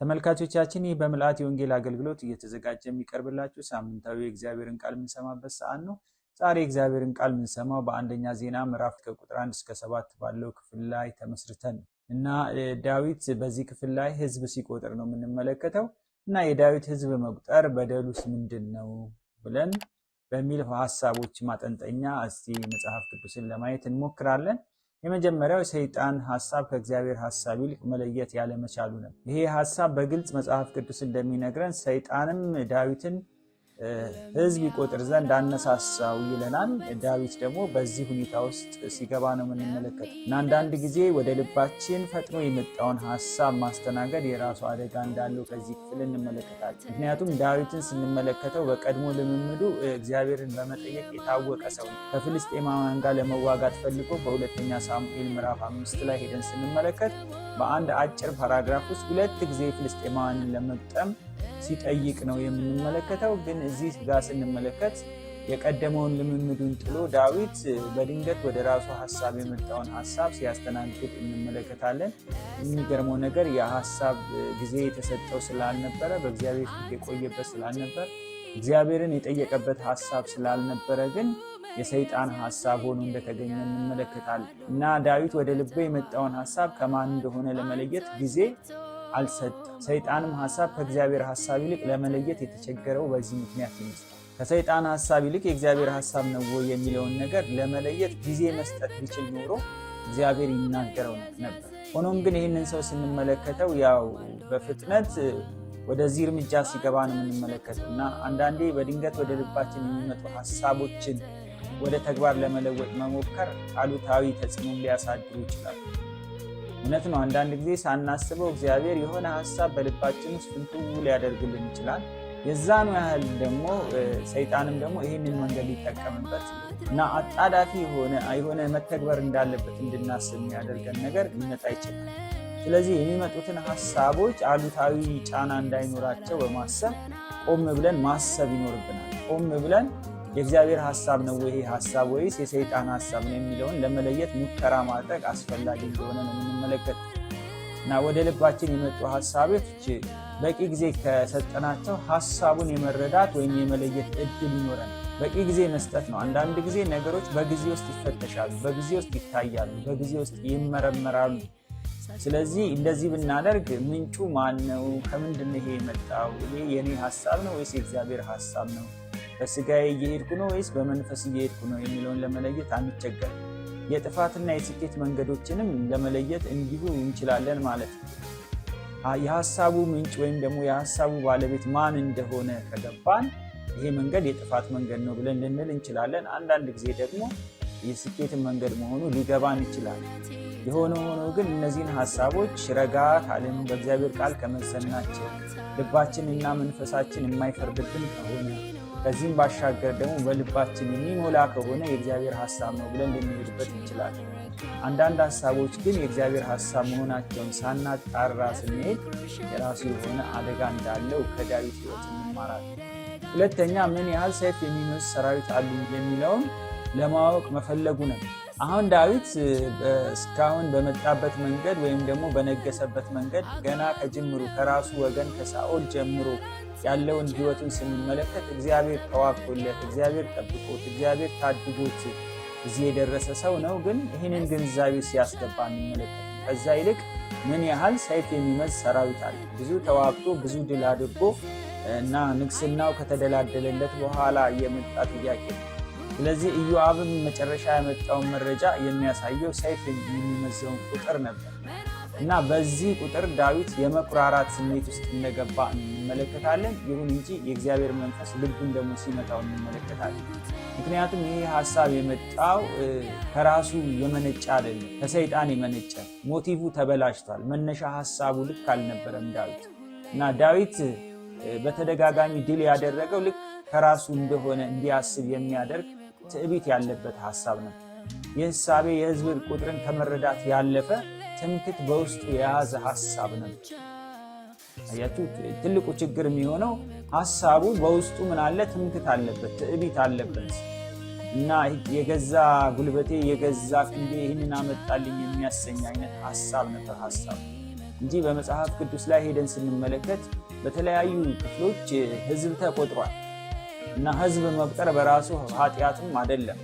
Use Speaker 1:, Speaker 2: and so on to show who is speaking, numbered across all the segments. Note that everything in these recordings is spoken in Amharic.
Speaker 1: ተመልካቾቻችን ይህ በምልአት የወንጌል አገልግሎት እየተዘጋጀ የሚቀርብላችሁ ሳምንታዊ የእግዚአብሔርን ቃል የምንሰማበት ሰዓት ነው። ዛሬ እግዚአብሔርን ቃል የምንሰማው በአንደኛ ዜና ምዕራፍ ከቁጥር 1 እስከ 7 ባለው ክፍል ላይ ተመስርተን እና ዳዊት በዚህ ክፍል ላይ ህዝብ ሲቆጥር ነው የምንመለከተው እና የዳዊት ህዝብ መቁጠር በደሉስ ምንድነው ብለን በሚል ሐሳቦች ማጠንጠኛ እስቲ መጽሐፍ ቅዱስን ለማየት እንሞክራለን። የመጀመሪያው ሰይጣን ሐሳብ ከእግዚአብሔር ሐሳብ ይልቅ መለየት ያለመቻሉ ነው። ይሄ ሐሳብ በግልጽ መጽሐፍ ቅዱስ እንደሚነግረን ሰይጣንም ዳዊትን ህዝብ ይቆጥር ዘንድ አነሳሳው ይለናል። ዳዊት ደግሞ በዚህ ሁኔታ ውስጥ ሲገባ ነው የምንመለከተው እና አንዳንድ ጊዜ ወደ ልባችን ፈጥኖ የመጣውን ሐሳብ ማስተናገድ የራሱ አደጋ እንዳለው ከዚህ ክፍል እንመለከታለን። ምክንያቱም ዳዊትን ስንመለከተው በቀድሞ ልምምዱ እግዚአብሔርን በመጠየቅ የታወቀ ሰው ነው። ከፍልስጤማውያን ጋር ለመዋጋት ፈልጎ በሁለተኛ ሳሙኤል ምዕራፍ 5 ላይ ሄደን ስንመለከት በአንድ አጭር ፓራግራፍ ውስጥ 2 ጊዜ ፍልስጤማውያንን ለመግጠም ሲጠይቅ ነው የምንመለከተው። ግን እዚህ ጋር ስንመለከት የቀደመውን ልምምዱን ጥሎ ዳዊት በድንገት ወደ ራሱ ሐሳብ የመጣውን ሐሳብ ሲያስተናግድ እንመለከታለን። የሚገርመው ነገር የሐሳብ ጊዜ የተሰጠው ስላልነበረ፣ በእግዚአብሔር ፊት የቆየበት ስላልነበር፣ እግዚአብሔርን የጠየቀበት ሐሳብ ስላልነበረ ግን የሰይጣን ሐሳብ ሆኖ እንደተገኘ እንመለከታለን እና ዳዊት ወደ ልቡ የመጣውን ሐሳብ ከማን እንደሆነ ለመለየት ጊዜ አልሰጠም። ሰይጣንም ሐሳብ ከእግዚአብሔር ሐሳብ ይልቅ ለመለየት የተቸገረው በዚህ ምክንያት ይመስላል። ከሰይጣን ሐሳብ ይልቅ የእግዚአብሔር ሐሳብ ነው የሚለውን ነገር ለመለየት ጊዜ መስጠት ቢችል ኖሮ እግዚአብሔር ይናገረው ነበር። ሆኖም ግን ይህንን ሰው ስንመለከተው ያው በፍጥነት ወደዚህ እርምጃ ሲገባ ነው የምንመለከተው እና አንዳንዴ በድንገት ወደ ልባችን የሚመጡ ሐሳቦችን ወደ ተግባር ለመለወጥ መሞከር አሉታዊ ተጽዕኖ ሊያሳድሩ ይችላሉ። እውነት ነው። አንዳንድ ጊዜ ሳናስበው እግዚአብሔር የሆነ ሐሳብ በልባችን ውስጥ ፍንትው ሊያደርግልን ይችላል። የዛኑ ያህል ደግሞ ሰይጣንም ደግሞ ይህንን መንገድ ሊጠቀምበት እና አጣዳፊ የሆነ መተግበር እንዳለበት እንድናስብ የሚያደርገን ነገር ሊመጣ ይችላል። ስለዚህ የሚመጡትን ሐሳቦች አሉታዊ ጫና እንዳይኖራቸው በማሰብ ቆም ብለን ማሰብ ይኖርብናል። ቆም ብለን የእግዚአብሔር ሐሳብ ነው ይሄ ሐሳብ ወይስ የሰይጣን ሐሳብ ነው የሚለውን ለመለየት ሙከራ ማድረግ አስፈላጊ እንደሆነ ነው የምንመለከት እና ወደ ልባችን የመጡ ሐሳቦች በቂ ጊዜ ከሰጠናቸው ሐሳቡን የመረዳት ወይም የመለየት እድል ይኖረናል። በቂ ጊዜ መስጠት ነው። አንዳንድ ጊዜ ነገሮች በጊዜ ውስጥ ይፈተሻሉ፣ በጊዜ ውስጥ ይታያሉ፣ በጊዜ ውስጥ ይመረመራሉ። ስለዚህ እንደዚህ ብናደርግ ምንጩ ማን ነው? ከምንድን ነው ይሄ የመጣው? ይሄ የኔ ሐሳብ ነው ወይስ የእግዚአብሔር ሐሳብ ነው? በስጋዬ እየሄድኩ ነው ወይስ በመንፈስ እየሄድኩ ነው የሚለውን ለመለየት አንቸገርም። የጥፋትና የስኬት መንገዶችንም ለመለየት እንዲሁ እንችላለን ማለት ነው። የሐሳቡ ምንጭ ወይም ደግሞ የሐሳቡ ባለቤት ማን እንደሆነ ከገባን ይሄ መንገድ የጥፋት መንገድ ነው ብለን ልንል እንችላለን። አንዳንድ ጊዜ ደግሞ የስኬትን መንገድ መሆኑ ሊገባን ይችላል። የሆነ ሆኖ ግን እነዚህን ሐሳቦች ረጋ ካልን በእግዚአብሔር ቃል ከመዘናቸው ልባችንና መንፈሳችን የማይፈርድብን ከሆነ ከዚህም ባሻገር ደግሞ በልባችን የሚሞላ ከሆነ የእግዚአብሔር ሐሳብ ነው ብለን ልንሄድበት እንችላለን። አንዳንድ ሐሳቦች ግን የእግዚአብሔር ሐሳብ መሆናቸውን ሳናጣራ ስንሄድ የራሱ የሆነ አደጋ እንዳለው ከዳዊት ሕይወት እንማራለን። ሁለተኛ ምን ያህል ሰይፍ የሚመዝ ሰራዊት አሉ የሚለውን ለማወቅ መፈለጉ ነው። አሁን ዳዊት እስካሁን በመጣበት መንገድ ወይም ደግሞ በነገሰበት መንገድ ገና ከጅምሩ ከራሱ ወገን ከሳኦል ጀምሮ ያለውን ሕይወቱን ስንመለከት እግዚአብሔር ተዋግቶለት፣ እግዚአብሔር ጠብቆት፣ እግዚአብሔር ታድጎት እዚህ የደረሰ ሰው ነው። ግን ይህንን ግንዛቤ ሲያስገባ እንመለከት። ከዛ ይልቅ ምን ያህል ሰይፍ የሚመዝ ሰራዊት አለ፣ ብዙ ተዋግቶ ብዙ ድል አድርጎ እና ንግስናው ከተደላደለለት በኋላ የመጣ ጥያቄ ነው። ስለዚህ ኢዮአብም መጨረሻ ያመጣውን መረጃ የሚያሳየው ሰይፍ የሚመዘውን ቁጥር ነበር እና በዚህ ቁጥር ዳዊት የመኩራራት ስሜት ውስጥ እንደገባ እንመለከታለን። ይሁን እንጂ የእግዚአብሔር መንፈስ ልቡን ደግሞ ሲመታው እንመለከታለን። ምክንያቱም ይህ ሐሳብ የመጣው ከራሱ የመነጨ አይደለም፣ ከሰይጣን የመነጨ። ሞቲቭ ተበላሽቷል። መነሻ ሐሳቡ ልክ አልነበረም ዳዊት እና ዳዊት በተደጋጋሚ ድል ያደረገው ልክ ከራሱ እንደሆነ እንዲያስብ የሚያደርግ ትዕቢት ያለበት ሐሳብ ነው። ይህ ሐሳቤ የሕዝብ ቁጥርን ከመረዳት ያለፈ ትምክህት በውስጡ የያዘ ሐሳብ ነው። አያችሁ፣ ትልቁ ችግር የሚሆነው ሐሳቡ በውስጡ ምን አለ? ትምክህት አለበት፣ ትዕቢት አለበት እና የገዛ ጉልበቴ የገዛ ክንዴ ይህንን አመጣልኝ የሚያሰኝ አይነት ሐሳብ ነበር ሐሳቡ እንጂ በመጽሐፍ ቅዱስ ላይ ሄደን ስንመለከት በተለያዩ ክፍሎች ሕዝብ ተቆጥሯል እና ሕዝብ መቁጠር በራሱ ኃጢአትም አይደለም።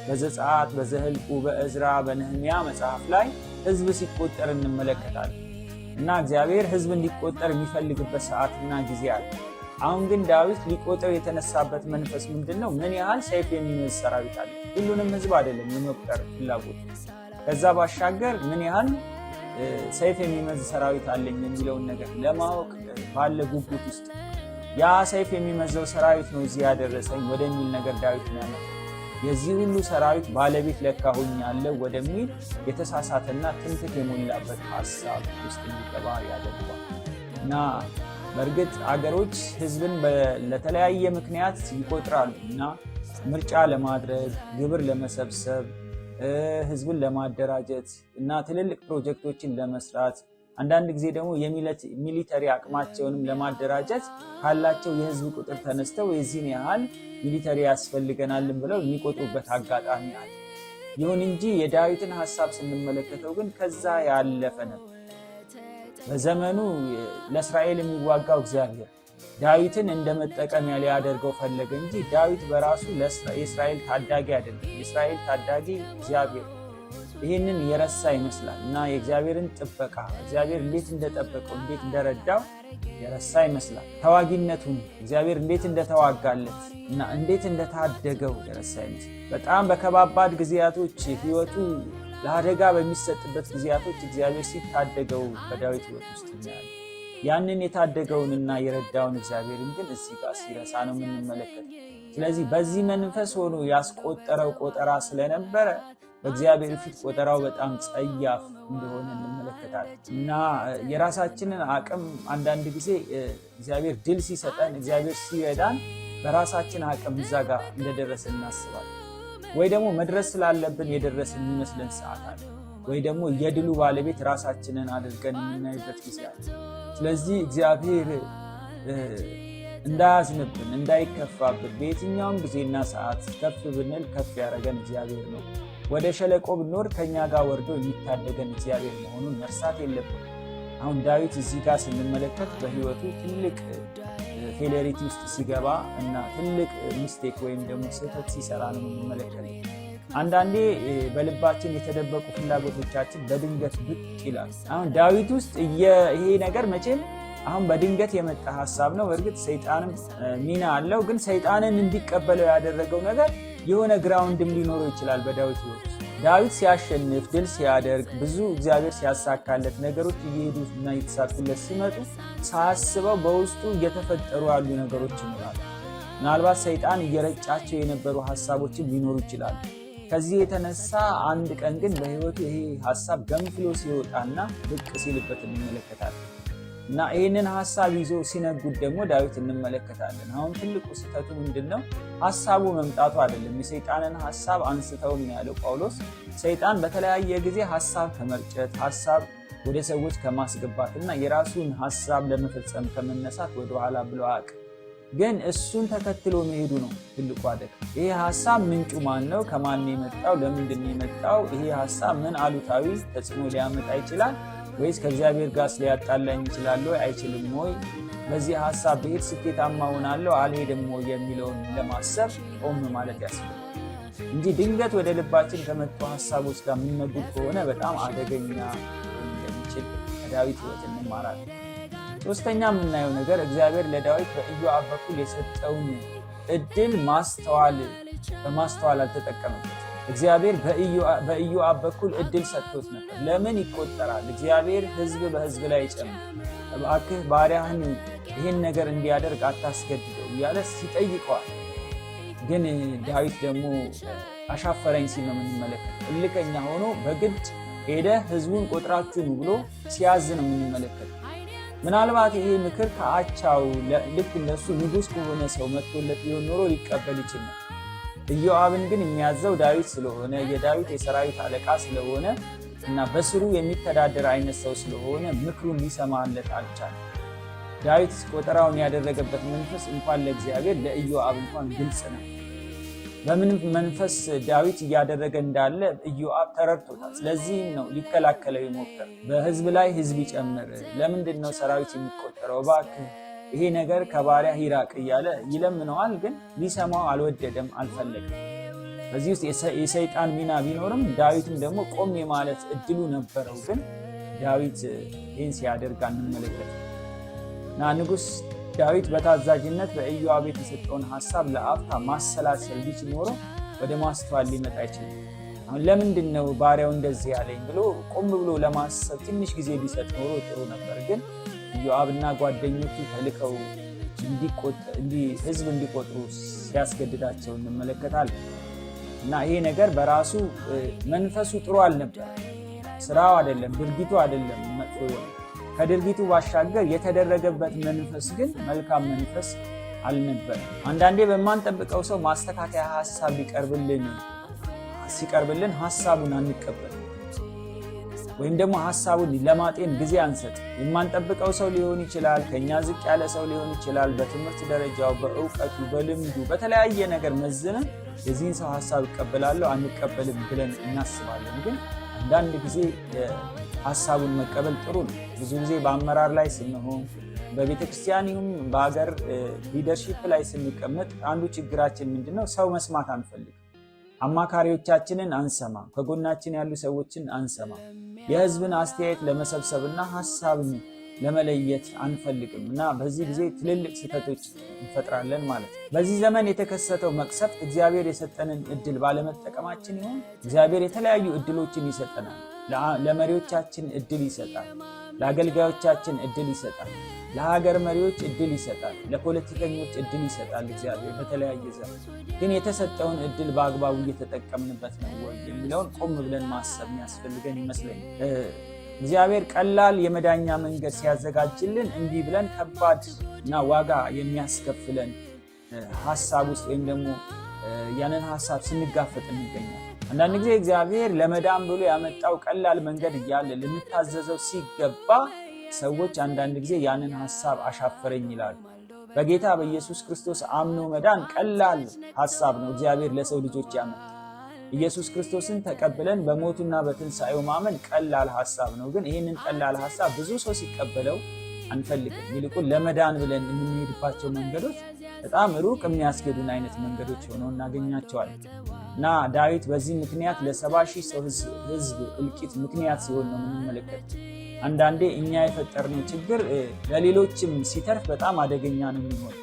Speaker 1: በዘጸአት፣ በዘኍልቍ፣ በዕዝራ፣ በነህምያ መጽሐፍ ላይ ሕዝብ ሲቆጠር እንመለከታለን እና እግዚአብሔር ሕዝብ እንዲቆጠር የሚፈልግበት ሰዓትና ጊዜ አለ። አሁን ግን ዳዊት ሊቆጥር የተነሳበት መንፈስ ምንድን ነው? ምን ያህል ሰይፍ የሚመዝ ሰራዊት አለ? ሁሉንም ሕዝብ አይደለም የመቁጠር ፍላጎት። ከዛ ባሻገር ምን ያህል ሰይፍ የሚመዝ ሰራዊት አለኝ የሚለውን ነገር ለማወቅ ባለ ጉጉት ውስጥ ያ ሰይፍ የሚመዘው ሰራዊት ነው እዚህ ያደረሰኝ ወደሚል ነገር ዳዊት ነው የዚህ ሁሉ ሰራዊት ባለቤት ለካ ሆኛለሁ ወደሚል የተሳሳተና ትምክህት የሞላበት ሐሳብ ውስጥ እንዲገባ ያደርጋል። እና በእርግጥ አገሮች ሕዝብን ለተለያየ ምክንያት ይቆጥራሉ እና ምርጫ ለማድረግ፣ ግብር ለመሰብሰብ፣ ሕዝብን ለማደራጀት እና ትልልቅ ፕሮጀክቶችን ለመስራት አንዳንድ ጊዜ ደግሞ የሚሊተሪ አቅማቸውንም ለማደራጀት ካላቸው የሕዝብ ቁጥር ተነስተው የዚህን ያህል ሚሊተሪ ያስፈልገናልን ብለው የሚቆጥሩበት አጋጣሚ አለ። ይሁን እንጂ የዳዊትን ሐሳብ ስንመለከተው ግን ከዛ ያለፈ ነበር። በዘመኑ ለእስራኤል የሚዋጋው እግዚአብሔር ዳዊትን እንደ መጠቀሚያ ሊያደርገው ፈለገ እንጂ ዳዊት በራሱ የእስራኤል ታዳጊ አይደለም። የእስራኤል ታዳጊ እግዚአብሔር ይህንን የረሳ ይመስላል እና የእግዚአብሔርን ጥበቃ እግዚአብሔር እንዴት እንደጠበቀው እንዴት እንደረዳው የረሳ ይመስላል። ተዋጊነቱን እግዚአብሔር እንዴት እንደተዋጋለት እና እንዴት እንደታደገው የረሳ ይመስላል። በጣም በከባባድ ጊዜያቶች ሕይወቱ ለአደጋ በሚሰጥበት ጊዜያቶች እግዚአብሔር ሲታደገው በዳዊት ሕይወት ውስጥ እናያለን። ያንን የታደገውንና የረዳውን እግዚአብሔርን ግን እዚህ ጋር ሲረሳ ነው የምንመለከት። ስለዚህ በዚህ መንፈስ ሆኖ ያስቆጠረው ቆጠራ ስለነበረ በእግዚአብሔር ፊት ቆጠራው በጣም ጸያፍ እንደሆነ እንመለከታለን እና የራሳችንን አቅም አንዳንድ ጊዜ እግዚአብሔር ድል ሲሰጠን እግዚአብሔር ሲረዳን በራሳችን አቅም እዛ ጋር እንደደረሰ እናስባለን። ወይ ደግሞ መድረስ ስላለብን የደረስን የሚመስለን ሰዓት አለ። ወይ ደግሞ የድሉ ባለቤት ራሳችንን አድርገን የምናይበት ጊዜ አለ። ስለዚህ እግዚአብሔር እንዳያዝንብን እንዳይከፋብን በየትኛውም ጊዜና ሰዓት ከፍ ብንል ከፍ ያደረገን እግዚአብሔር ነው። ወደ ሸለቆ ብንወርድ ከኛ ጋር ወርዶ የሚታደገን እግዚአብሔር መሆኑን መርሳት የለብን። አሁን ዳዊት እዚህ ጋር ስንመለከት በሕይወቱ ትልቅ ፌሌሪቲ ውስጥ ሲገባ እና ትልቅ ሚስቴክ ወይም ደግሞ ስህተት ሲሰራ ነው የምንመለከተው። አንዳንዴ በልባችን የተደበቁ ፍላጎቶቻችን በድንገት ብቅ ይላል። አሁን ዳዊት ውስጥ ይሄ ነገር መቼም አሁን በድንገት የመጣ ሐሳብ ነው። በእርግጥ ሰይጣንም ሚና አለው። ግን ሰይጣንን እንዲቀበለው ያደረገው ነገር የሆነ ግራውንድም ሊኖረው ይችላል በዳዊት ሕይወት። ዳዊት ሲያሸንፍ ድል ሲያደርግ ብዙ እግዚአብሔር ሲያሳካለት ነገሮች እየሄዱ እና እየተሳኩለት ሲመጡ ሳያስበው በውስጡ እየተፈጠሩ ያሉ ነገሮች ይኖራሉ። ምናልባት ሰይጣን እየረጫቸው የነበሩ ሐሳቦችን ሊኖሩ ይችላሉ። ከዚህ የተነሳ አንድ ቀን ግን በሕይወቱ ይሄ ሐሳብ ገንፍሎ ሲወጣና ብቅ ሲልበት እንመለከታለን እና ይህንን ሐሳብ ይዞ ሲነጉድ ደግሞ ዳዊት እንመለከታለን። አሁን ትልቁ ስህተቱ ምንድን ነው? ሐሳቡ መምጣቱ አይደለም። የሰይጣንን ሐሳብ አንስተውም ነው ያለው ጳውሎስ። ሰይጣን በተለያየ ጊዜ ሐሳብ ከመርጨት ሐሳብ ወደ ሰዎች ከማስገባትና የራሱን ሐሳብ ለመፈጸም ከመነሳት ወደኋላ ብሎ አያውቅም። ግን እሱን ተከትሎ መሄዱ ነው ትልቁ አደጋ። ይሄ ሐሳብ ምንጩ ማን ነው? ከማን የመጣው? ለምንድን ነው የመጣው? ይሄ ሐሳብ ምን አሉታዊ ተጽዕኖ ሊያመጣ ይችላል? ወይስ ከእግዚአብሔር ጋር ሊያጣላኝ ይችላል ወይ አይችልም ወይ? በዚህ ሐሳብ ብሄድ ስኬታማ ሆናለሁ አልሄድም ወይ የሚለውን ለማሰብ ቆም ማለት ያስፈልጋል እንጂ ድንገት ወደ ልባችን ከመጡ ሐሳቦች ጋር የምንነጉድ ከሆነ በጣም አደገኛ እንደሚችል ከዳዊት ሕይወት እንማራለን። ሶስተኛ የምናየው ነገር እግዚአብሔር ለዳዊት በኢዮአብ በኩል የሰጠውን እድል በማስተዋል አልተጠቀመበት። እግዚአብሔር በኢዮአብ በኩል እድል ሰጥቶት ነበር። ለምን ይቆጠራል? እግዚአብሔር ሕዝብ በሕዝብ ላይ ይጨምር፣ እባክህ ባሪያህን ይህን ነገር እንዲያደርግ አታስገድደው እያለ ሲጠይቀዋል። ግን ዳዊት ደግሞ አሻፈረኝ ሲል ነው የምንመለከት። እልከኛ ሆኖ በግድ ሄደ ሕዝቡን ቆጥራችሁ ብሎ ሲያዝ ነው የምንመለከት። ምናልባት ይሄ ምክር ከአቻው ልክ እንደሱ ንጉሥ ከሆነ ሰው መጥቶለት ቢሆን ኖሮ ሊቀበል ይችል ነው። ኢዮአብን ግን የሚያዘው ዳዊት ስለሆነ የዳዊት የሰራዊት አለቃ ስለሆነ እና በስሩ የሚተዳደር አይነት ሰው ስለሆነ ምክሩን ሊሰማለት አልቻለም ዳዊት ቆጠራውን ያደረገበት መንፈስ እንኳን ለእግዚአብሔር ለኢዮአብ እንኳን ግልጽ ነው። በምን መንፈስ ዳዊት እያደረገ እንዳለ ኢዮአብ ተረድቶታል። ስለዚህም ነው ሊከላከለው ይሞክር። በህዝብ ላይ ህዝብ ይጨምር፣ ለምንድን ነው ሰራዊት የሚቆጠረው? እባክህ ይሄ ነገር ከባሪያ ይራቅ እያለ ይለምነዋል። ግን ሊሰማው አልወደደም፣ አልፈለገም። በዚህ ውስጥ የሰይጣን ሚና ቢኖርም ዳዊትም ደግሞ ቆም የማለት እድሉ ነበረው። ግን ዳዊት ይህን ሲያደርግ አንመለከት እና ንጉሥ ዳዊት በታዛዥነት በኢዮአብ የተሰጠውን ሐሳብ ለአፍታ ማሰላሰል ቢችል ኖሮ ወደ ማስተዋል ሊመጣ አይችልም። አሁን ለምንድን ነው ባሪያው እንደዚህ ያለኝ ብሎ ቆም ብሎ ለማሰብ ትንሽ ጊዜ ቢሰጥ ኖሮ ጥሩ ነበር። ግን ኢዮአብና ጓደኞቹ ተልከው ህዝብ እንዲቆጥሩ ሲያስገድዳቸው እንመለከታለን። እና ይሄ ነገር በራሱ መንፈሱ ጥሩ አልነበር። ስራው አይደለም፣ ድርጊቱ አይደለም መጥፎ የሆነ ከድርጊቱ ባሻገር የተደረገበት መንፈስ ግን መልካም መንፈስ አልነበረም። አንዳንዴ በማንጠብቀው ሰው ማስተካከያ ሐሳብ ሲቀርብልን ሐሳቡን አንቀበል ወይም ደግሞ ሐሳቡን ለማጤን ጊዜ አንሰጥ። የማንጠብቀው ሰው ሊሆን ይችላል፣ ከኛ ዝቅ ያለ ሰው ሊሆን ይችላል። በትምህርት ደረጃው፣ በእውቀቱ፣ በልምዱ በተለያየ ነገር መዝነን የዚህን ሰው ሐሳብ እቀበላለሁ አንቀበልም ብለን እናስባለን። ግን አንዳንድ ጊዜ ሐሳቡን መቀበል ጥሩ ነው። ብዙ ጊዜ በአመራር ላይ ስንሆን፣ በቤተክርስቲያን ይሁን በሀገር ሊደርሺፕ ላይ ስንቀመጥ አንዱ ችግራችን ምንድነው? ሰው መስማት አንፈልግም። አማካሪዎቻችንን አንሰማም። ከጎናችን ያሉ ሰዎችን አንሰማም። የህዝብን አስተያየት ለመሰብሰብና ሐሳብን ለመለየት አንፈልግም እና በዚህ ጊዜ ትልልቅ ስህተቶች እንፈጥራለን ማለት ነው። በዚህ ዘመን የተከሰተው መቅሰፍት እግዚአብሔር የሰጠንን እድል ባለመጠቀማችን ይሆን? እግዚአብሔር የተለያዩ እድሎችን ይሰጠናል። ለመሪዎቻችን እድል ይሰጣል። ለአገልጋዮቻችን እድል ይሰጣል። ለሀገር መሪዎች እድል ይሰጣል። ለፖለቲከኞች እድል ይሰጣል እግዚአብሔር በተለያየ ዘመን። ግን የተሰጠውን እድል በአግባቡ እየተጠቀምንበት ነው ወይ የሚለውን ቆም ብለን ማሰብ የሚያስፈልገን ይመስለኛል። እግዚአብሔር ቀላል የመዳኛ መንገድ ሲያዘጋጅልን እንዲህ ብለን ከባድ እና ዋጋ የሚያስከፍለን ሐሳብ ውስጥ ወይም ደግሞ ያንን ሐሳብ ስንጋፈጥ እንገኛለን። አንዳንድ ጊዜ እግዚአብሔር ለመዳን ብሎ ያመጣው ቀላል መንገድ እያለ ልንታዘዘው ሲገባ ሰዎች አንዳንድ ጊዜ ያንን ሐሳብ አሻፈረኝ ይላሉ። በጌታ በኢየሱስ ክርስቶስ አምኖ መዳን ቀላል ሐሳብ ነው እግዚአብሔር ለሰው ልጆች ያመጣው። ኢየሱስ ክርስቶስን ተቀብለን በሞቱና በትንሣኤው ማመን ቀላል ሐሳብ ነው። ግን ይህንን ቀላል ሐሳብ ብዙ ሰው ሲቀበለው አንፈልግም። ይልቁን ለመዳን ብለን የምንሄድባቸው መንገዶች በጣም ሩቅ የሚያስገዱን አይነት መንገዶች ሆነው እናገኛቸዋለን እና ዳዊት በዚህ ምክንያት ለ70,000 ሰው ህዝብ እልቂት ምክንያት ሲሆን ነው የምንመለከት። አንዳንዴ እኛ የፈጠርነው ችግር ለሌሎችም ሲተርፍ በጣም አደገኛ ነው የሚሆን።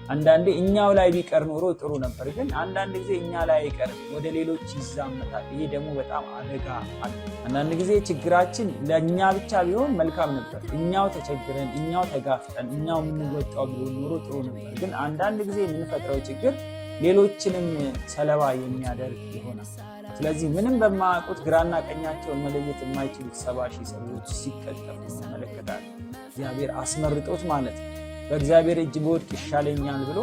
Speaker 1: አንዳንዴ እኛው ላይ ቢቀር ኖሮ ጥሩ ነበር። ግን አንዳንድ ጊዜ እኛ ላይ አይቀርም፣ ወደ ሌሎች ይዛመታል። ይሄ ደግሞ በጣም አደጋ አለ። አንዳንድ ጊዜ ችግራችን ለእኛ ብቻ ቢሆን መልካም ነበር። እኛው ተቸግረን፣ እኛው ተጋፍጠን፣ እኛው የምንወጣው ቢሆን ኖሮ ጥሩ ነበር። ግን አንዳንድ ጊዜ የምንፈጥረው ችግር ሌሎችንም ሰለባ የሚያደርግ ይሆናል። ስለዚህ ምንም በማያውቁት ግራና ቀኛቸውን መለየት የማይችሉት 70,000 ሰዎች ሲቀጠፉ እንመለከታለን። እግዚአብሔር አስመርጦት ማለት ነው። በእግዚአብሔር እጅ በወድቅ ይሻለኛል ብሎ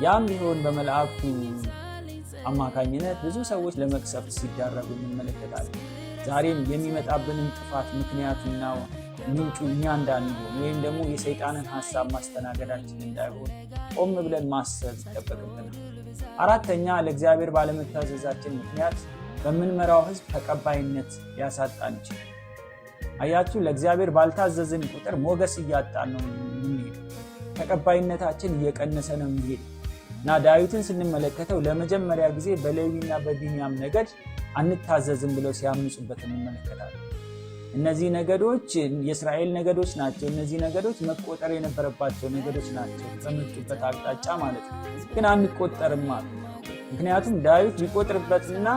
Speaker 1: ያም ቢሆን በመላእክቱ አማካኝነት ብዙ ሰዎች ለመቅሰፍት ሲዳረጉ እንመለከታለን። ዛሬም የሚመጣብንን ጥፋት ምክንያቱና ምንጩ እኛ እንዳንሆን ወይም ደግሞ የሰይጣንን ሐሳብ ማስተናገዳችን እንዳይሆን ቆም ብለን ማሰብ ይጠበቅብናል። አራተኛ፣ ለእግዚአብሔር ባለመታዘዛችን ምክንያት በምንመራው ህዝብ ተቀባይነት ሊያሳጣን ይችላል። አያችሁ፣ ለእግዚአብሔር ባልታዘዝን ቁጥር ሞገስ እያጣን ነው የምንሄድ። ተቀባይነታችን እየቀነሰ ነው የሚሄድ እና ዳዊትን ስንመለከተው ለመጀመሪያ ጊዜ በሌዊና በቢንያም ነገድ አንታዘዝም ብለው ሲያምፁበት እንመለከታለን። እነዚህ ነገዶች የእስራኤል ነገዶች ናቸው። እነዚህ ነገዶች መቆጠር የነበረባቸው ነገዶች ናቸው፣ በመጡበት አቅጣጫ ማለት ነው። ግን አንቆጠርም አሉ። ምክንያቱም ዳዊት ቢቆጥርበትና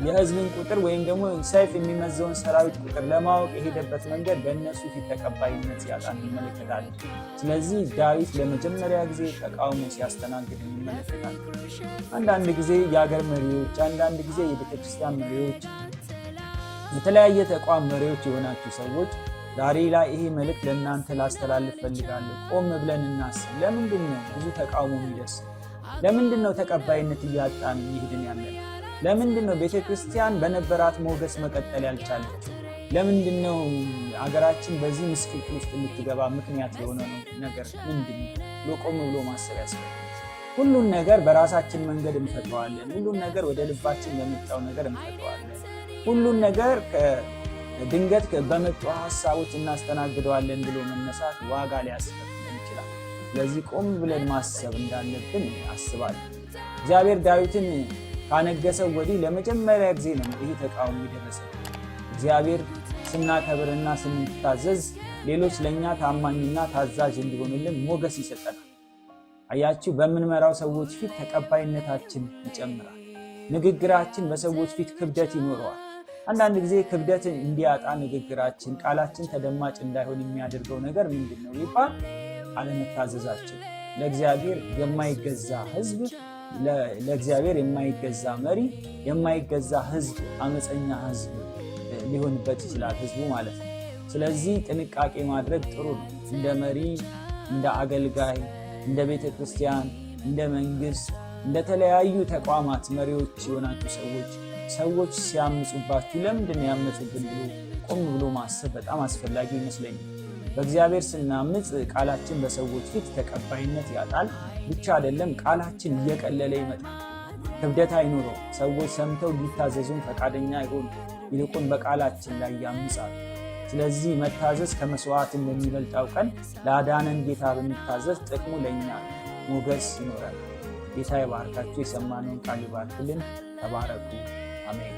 Speaker 1: የህዝብን ቁጥር ወይም ደግሞ ሰይፍ የሚመዘውን ሰራዊት ቁጥር ለማወቅ የሄደበት መንገድ በእነሱ ፊት ተቀባይነት ሲያጣ እንመለከታለን። ስለዚህ ዳዊት ለመጀመሪያ ጊዜ ተቃውሞ ሲያስተናግድ እንመለከታለን። አንዳንድ ጊዜ የአገር መሪዎች፣ አንዳንድ ጊዜ የቤተክርስቲያን መሪዎች፣ የተለያየ ተቋም መሪዎች የሆናችሁ ሰዎች ዛሬ ላይ ይሄ መልእክት ለእናንተ ላስተላልፍ ፈልጋለሁ። ቆም ብለን እናስብ። ለምንድን ነው ብዙ ተቃውሞ የሚደርስ? ለምንድን ነው ተቀባይነት እያጣን ይሄድን ያለን? ለምንድነው ቤተክርስቲያን በነበራት ሞገስ መቀጠል ያልቻለችው? ለምንድነው አገራችን በዚህ ምስቅልቅል ውስጥ እንድትገባ ምክንያት የሆነ ነገር ምንድነው? ቆም ብሎ ማሰብ ያስፈልጋል። ሁሉን ነገር በራሳችን መንገድ እንፈተዋለን። ሁሉን ነገር ወደ ልባችን በመጣው ነገር እንፈተዋለን። ሁሉን ነገር ድንገት በመጡ ሐሳቦች እናስተናግደዋለን ብሎ መነሳት ዋጋ ሊያስከፍለን ይችላል። ስለዚህ ቆም ብለን ማሰብ እንዳለብን አስባለሁ። እግዚአብሔር ዳዊትን ካነገሰው ወዲህ ለመጀመሪያ ጊዜ ነው ይህ ተቃውሞ የደረሰው። እግዚአብሔር ስናከብርና ስንታዘዝ ሌሎች ለኛ ታማኝና ታዛዥ እንዲሆኑልን ሞገስ ይሰጠናል። አያችሁ፣ በምንመራው ሰዎች ፊት ተቀባይነታችን ይጨምራል። ንግግራችን በሰዎች ፊት ክብደት ይኖረዋል። አንዳንድ ጊዜ ክብደትን እንዲያጣ ንግግራችን፣ ቃላችን ተደማጭ እንዳይሆን የሚያደርገው ነገር ምንድነው ቢባል አለመታዘዛችን። ለእግዚአብሔር የማይገዛ ሕዝብ፣ ለእግዚአብሔር የማይገዛ መሪ፣ የማይገዛ ሕዝብ፣ አመፀኛ ሕዝብ ሊሆንበት ይችላል ሕዝቡ ማለት ነው። ስለዚህ ጥንቃቄ ማድረግ ጥሩ ነው። እንደ መሪ፣ እንደ አገልጋይ፣ እንደ ቤተ ክርስቲያን፣ እንደ መንግስት፣ እንደ ተለያዩ ተቋማት መሪዎች የሆናችሁ ሰዎች ሲያምፁባችሁ ለምንድን ያመፁብን ብሎ ቆም ብሎ ማሰብ በጣም አስፈላጊ ይመስለኛል። በእግዚአብሔር ስናምፅ ቃላችን በሰዎች ፊት ተቀባይነት ያጣል። ብቻ አይደለም፣ ቃላችን እየቀለለ ይመጣል። ክብደት አይኖረው። ሰዎች ሰምተው ሊታዘዙን ፈቃደኛ አይሆኑ፣ ይልቁን በቃላችን ላይ ያምፃሉ። ስለዚህ መታዘዝ ከመስዋዕት እንደሚበልጥ አውቀን ለአዳነን ጌታ በሚታዘዝ ጥቅሙ ለእኛ ሞገስ ይኖራል። ጌታ ይባርካችሁ። የሰማነውን ቃል ይባርክልን። ተባረኩ። አሜን።